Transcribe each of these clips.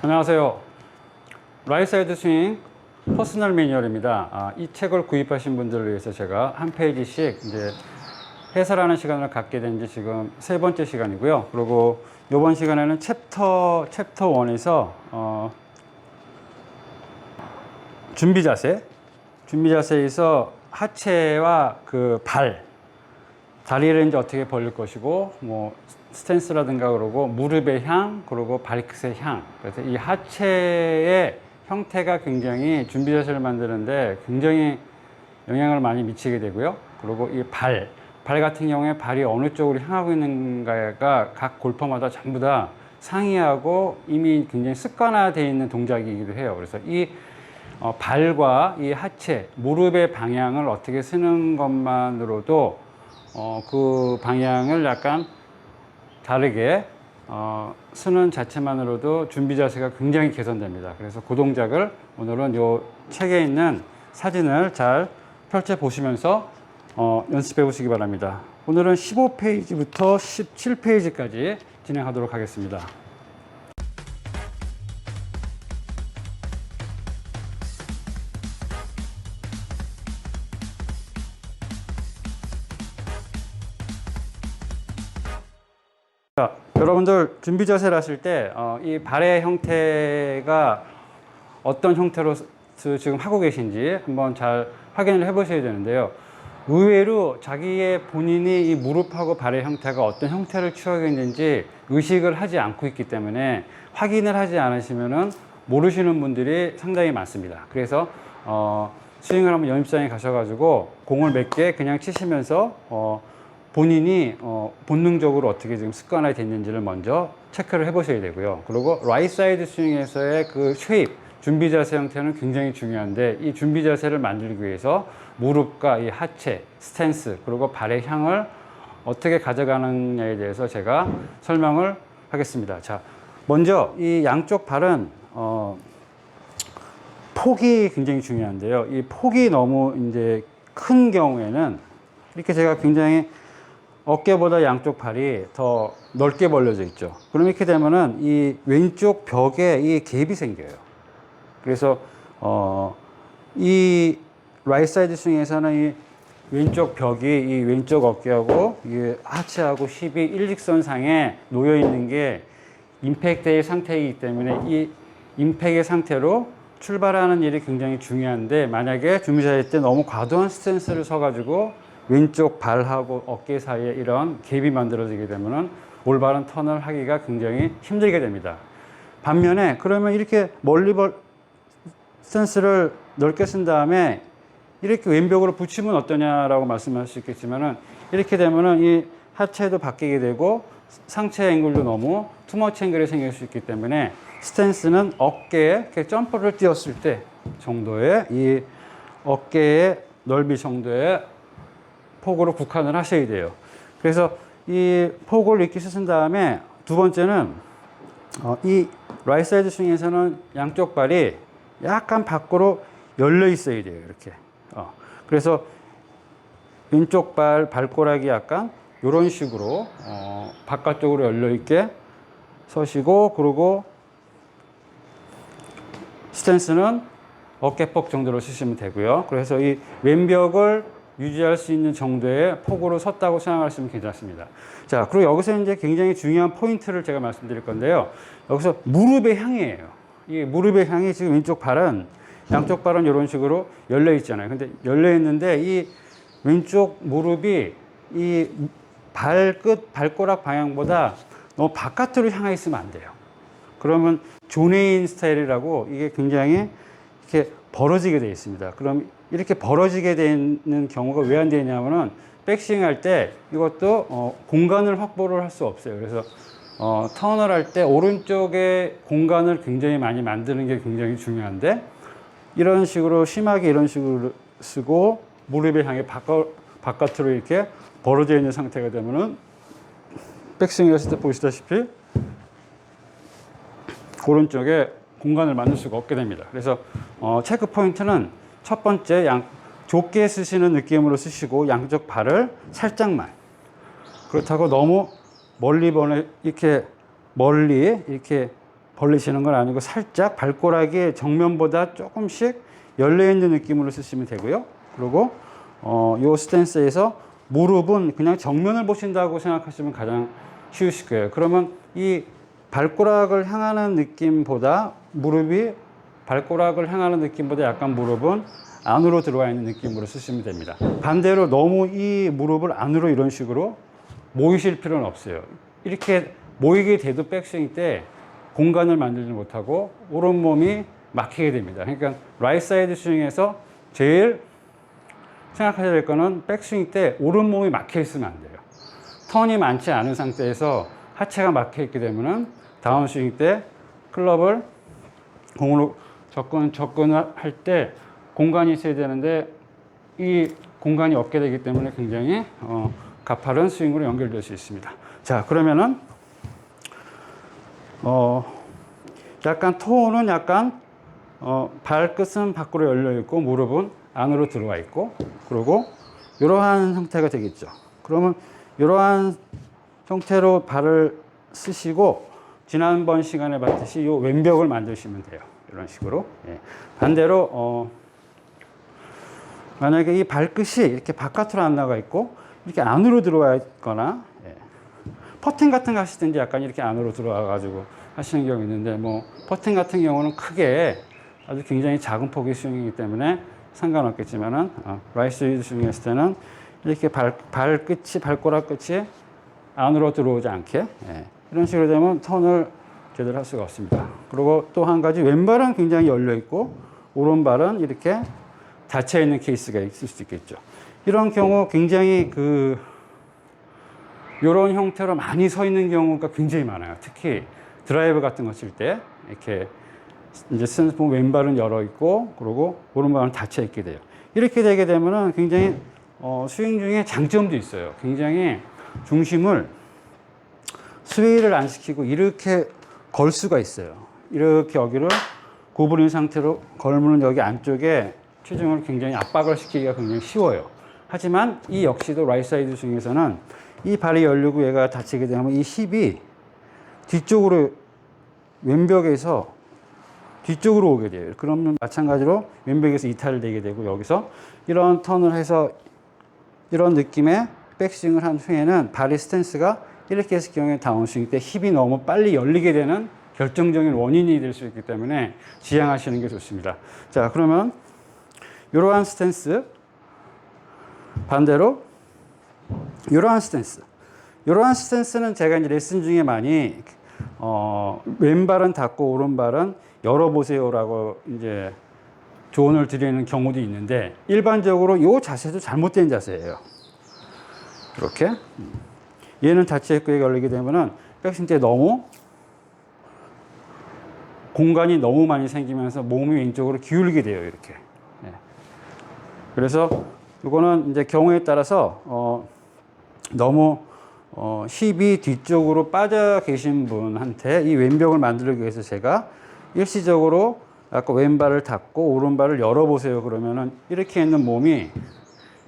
안녕하세요. 라이트사이드 스윙 퍼스널 매뉴얼입니다. 이 책을 구입하신 분들을 위해서 제가 한 페이지씩 이제 해설하는 시간을 갖게 된 지 지금 세 번째 시간이고요. 그리고 이번 시간에는 챕터 1에서 준비 자세에서 하체와 그 다리를 이제 어떻게 벌릴 것이고, 뭐 스탠스라든가 그러고 무릎의 향, 그리고 발끝의 향. 그래서 이 하체의 형태가 굉장히 준비 자세를 만드는데 굉장히 영향을 많이 미치게 되고요. 그리고 이 발 같은 경우에 발이 어느 쪽으로 향하고 있는가가 각 골퍼마다 전부 다 상이하고 이미 굉장히 습관화되어 있는 동작이기도 해요. 그래서 이 발과 이 하체, 무릎의 방향을 어떻게 쓰는 것만으로도 그 방향을 약간 다르게 쓰는 자체만으로도 준비 자세가 굉장히 개선됩니다. 그래서 그 동작을 오늘은 이 책에 있는 사진을 잘 펼쳐 보시면서 연습해 보시기 바랍니다. 오늘은 15페이지부터 17페이지까지 진행하도록 하겠습니다. 자, 여러분들 준비 자세를 하실 때 이 발의 형태가 어떤 형태로 지금 하고 계신지 한번 잘 확인을 해 보셔야 되는데요. 의외로 자기의 본인이 이 무릎하고 발의 형태가 어떤 형태를 취하고 있는지 의식을 하지 않고 있기 때문에 확인을 하지 않으시면은 모르시는 분들이 상당히 많습니다. 그래서 스윙을 한번 연습장에 가셔가지고 공을 몇 개 그냥 치시면서 본인이 본능적으로 어떻게 지금 습관화가 됐는지를 먼저 체크를 해 보셔야 되고요. 그리고 라이트 사이드 스윙에서의 그 쉐입, 준비 자세 형태는 굉장히 중요한데, 이 준비 자세를 만들기 위해서 무릎과 이 하체, 스탠스, 그리고 발의 향을 어떻게 가져가느냐에 대해서 제가 설명을 하겠습니다. 자, 먼저 이 양쪽 발은 폭이 굉장히 중요한데요. 이 폭이 너무 이제 큰 경우에는 이렇게 제가 굉장히 어깨보다 양쪽 발이 더 넓게 벌려져 있죠. 그럼 이렇게 되면은 이 왼쪽 벽에 이 갭이 생겨요. 그래서 이 라이트 사이드 스윙에서는 이 왼쪽 벽이 이 왼쪽 어깨하고 이 하체하고 힙이 일직선상에 놓여 있는 게 임팩트의 상태이기 때문에 이 임팩트의 상태로 출발하는 일이 굉장히 중요한데, 만약에 준비 자세 때 너무 과도한 스탠스를 서가지고 왼쪽 발하고 어깨 사이에 이런 갭이 만들어지게 되면은 올바른 턴을 하기가 굉장히 힘들게 됩니다. 반면에 그러면 이렇게 스탠스를 넓게 쓴 다음에 이렇게 왼벽으로 붙이면 어떠냐라고 말씀할 수 있겠지만은, 이렇게 되면은 이 하체도 바뀌게 되고 상체 앵글도 너무 투머치 앵글이 생길 수 있기 때문에 스탠스는 어깨에 이렇게 점프를 뛰었을 때 정도의 이 어깨의 넓이 정도의 폭으로 국한을 하셔야 돼요. 그래서 이 폭을 이렇게 쓰신 다음에 두 번째는 이 라이트 사이드 스윙에서는 양쪽 발이 약간 밖으로 열려 있어야 돼요. 이렇게. 그래서 왼쪽 발꼬락이 약간 이런 식으로 바깥쪽으로 열려 있게 서시고, 그리고 스탠스는 어깨폭 정도로 쓰시면 되고요. 그래서 이 왼벽을 유지할 수 있는 정도의 폭으로 섰다고 생각하시면 괜찮습니다. 자, 그리고 여기서 이제 굉장히 중요한 포인트를 제가 말씀드릴 건데요. 여기서 무릎의 향이에요. 이 무릎의 향이 지금 양쪽 발은 이런 식으로 열려 있잖아요. 근데 열려 있는데 이 왼쪽 무릎이 이 발꼬락 방향보다 너무 바깥으로 향해 있으면 안 돼요. 그러면 존에인 스타일이라고 이게 굉장히 이렇게 벌어지게 되어 있습니다. 그럼 이렇게 벌어지게 되는 경우가 왜 안 되냐면은 백스윙 할 때 이것도 공간을 확보를 할 수 없어요. 그래서 턴을 할 때 오른쪽에 공간을 굉장히 많이 만드는 게 굉장히 중요한데, 이런 식으로 심하게 이런 식으로 쓰고 무릎을 향해 바깥으로 이렇게 벌어져 있는 상태가 되면은 백스윙 했을 때 보시다시피 오른쪽에 공간을 만들 수가 없게 됩니다. 그래서 체크 포인트는 첫 번째, 좁게 쓰시는 느낌으로 쓰시고 양쪽 발을 살짝만, 그렇다고 너무 멀리 이렇게 벌리시는 건 아니고 살짝 발꼬락이 정면보다 조금씩 열려있는 느낌으로 쓰시면 되고요. 그리고 요 스탠스에서 무릎은 그냥 정면을 보신다고 생각하시면 가장 쉬우실 거예요. 그러면 이 발꼬락을 향하는 느낌보다 발꼬락을 향하는 느낌보다 약간 무릎은 안으로 들어와 있는 느낌으로 쓰시면 됩니다. 반대로 너무 이 무릎을 안으로 이런 식으로 모이실 필요는 없어요. 이렇게 모이게 돼도 백스윙 때 공간을 만들지 못하고 오른몸이 막히게 됩니다. 그러니까 라이트 사이드 스윙에서 제일 생각하셔야 될 거는 백스윙 때 오른몸이 막혀 있으면 안 돼요. 턴이 많지 않은 상태에서 하체가 막혀 있게 되면은 다운스윙 때 클럽을 공으로 접근할 때 공간이 있어야 되는데 이 공간이 없게 되기 때문에 굉장히 가파른 스윙으로 연결될 수 있습니다. 자, 그러면은 약간 톤은 약간 발끝은 밖으로 열려 있고 무릎은 안으로 들어와 있고, 그리고 이러한 형태가 되겠죠. 그러면 이러한 형태로 발을 쓰시고 지난번 시간에 봤듯이 이 왼벽을 만드시면 돼요. 이런 식으로. 예. 반대로 만약에 이 발끝이 이렇게 바깥으로 안 나가 있고 이렇게 안으로 들어와 있거나, 예. 퍼팅 같은 거 하실 때 약간 이렇게 안으로 들어와 가지고 하시는 경우 있는데, 뭐 퍼팅 같은 경우는 크게 아주 굉장히 작은 폭의 스윙이기 때문에 상관없겠지만은 라이트 스윙 했을 때는 이렇게 발꼬락 끝이 안으로 들어오지 않게, 예. 이런 식으로 되면 턴을 제대로 할 수가 없습니다. 그리고 또 한 가지, 왼발은 굉장히 열려 있고 오른발은 이렇게 닫혀 있는 케이스가 있을 수 있겠죠. 이런 경우 굉장히 이런 형태로 많이 서 있는 경우가 굉장히 많아요. 특히 드라이브 같은 거 칠 때 이렇게 이제 스탠스 보면 왼발은 열어 있고 그리고 오른발은 닫혀 있게 돼요. 이렇게 되게 되면은 굉장히 스윙 중에 장점도 있어요. 굉장히 중심을 스웨이를 안 시키고 이렇게 걸 수가 있어요. 이렇게 여기를 구부린 상태로 걸면 여기 안쪽에 체중을 굉장히 압박을 시키기가 굉장히 쉬워요. 하지만 이 역시도 라이트 사이드 스윙에서는 이 발이 열리고 얘가 닫히게 되면 이 힙이 뒤쪽으로, 왼벽에서 뒤쪽으로 오게 돼요. 그러면 마찬가지로 왼벽에서 이탈되게 되고, 여기서 이런 턴을 해서 이런 느낌의 백스윙을 한 후에는 발의 스탠스가 이렇게 했을 경우에 다운스윙 때 힙이 너무 빨리 열리게 되는 결정적인 원인이 될 수 있기 때문에 지양하시는 게 좋습니다. 자, 그러면 이러한 스탠스, 반대로 이러한 스탠스. 이러한 스탠스는 제가 이제 레슨 중에 많이 왼발은 닫고 오른발은 열어보세요라고 이제 조언을 드리는 경우도 있는데, 일반적으로 이 자세도 잘못된 자세예요. 이렇게 얘는 닫혀 있고 얘가 열리게 되면은 백스윙 때 너무 공간이 너무 많이 생기면서 몸이 왼쪽으로 기울게 돼요. 이렇게. 예. 그래서 이거는 이제 경우에 따라서 너무 힙이 뒤쪽으로 빠져 계신 분한테 이 왼벽을 만들기 위해서 제가 일시적으로 아까 왼발을 닫고 오른발을 열어보세요. 그러면은 이렇게 있는 몸이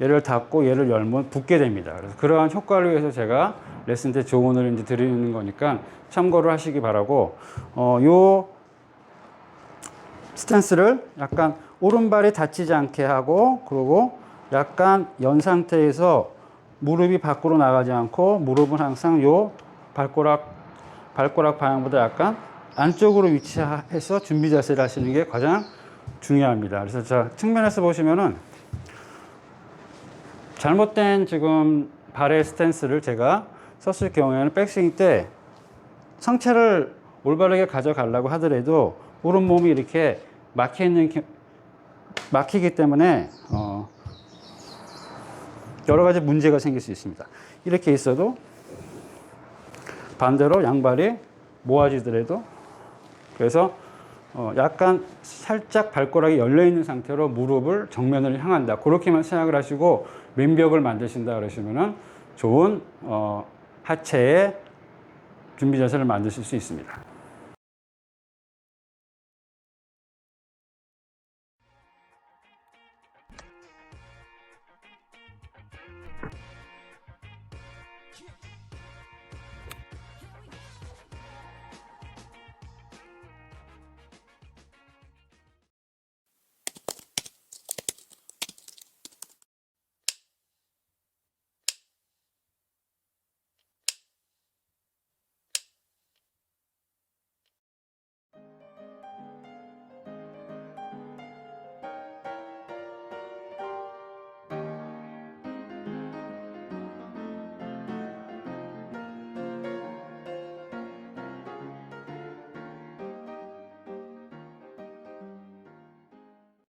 얘를 닫고 얘를 열면 붙게 됩니다. 그래서 그러한 효과를 위해서 제가 레슨 때 조언을 이제 드리는 거니까 참고를 하시기 바라고, 요 스탠스를 약간 오른발이 닫히지 않게 하고, 그리고 약간 연 상태에서 무릎이 밖으로 나가지 않고, 무릎은 항상 요 발꼬락 방향보다 약간 안쪽으로 위치해서 준비 자세를 하시는 게 가장 중요합니다. 그래서 자, 측면에서 보시면은 잘못된 지금 발의 스탠스를 제가 썼을 경우에는 백스윙 때 상체를 올바르게 가져가려고 하더라도 오른몸이 이렇게 막히기 때문에 여러 가지 문제가 생길 수 있습니다. 이렇게 있어도 반대로 양발이 모아지더라도, 그래서 약간 살짝 발꼬락이 열려있는 상태로 무릎을 정면을 향한다. 그렇게만 생각을 하시고 왼벽을 만드신다 그러시면은 좋은 하체의 준비 자세를 만드실 수 있습니다.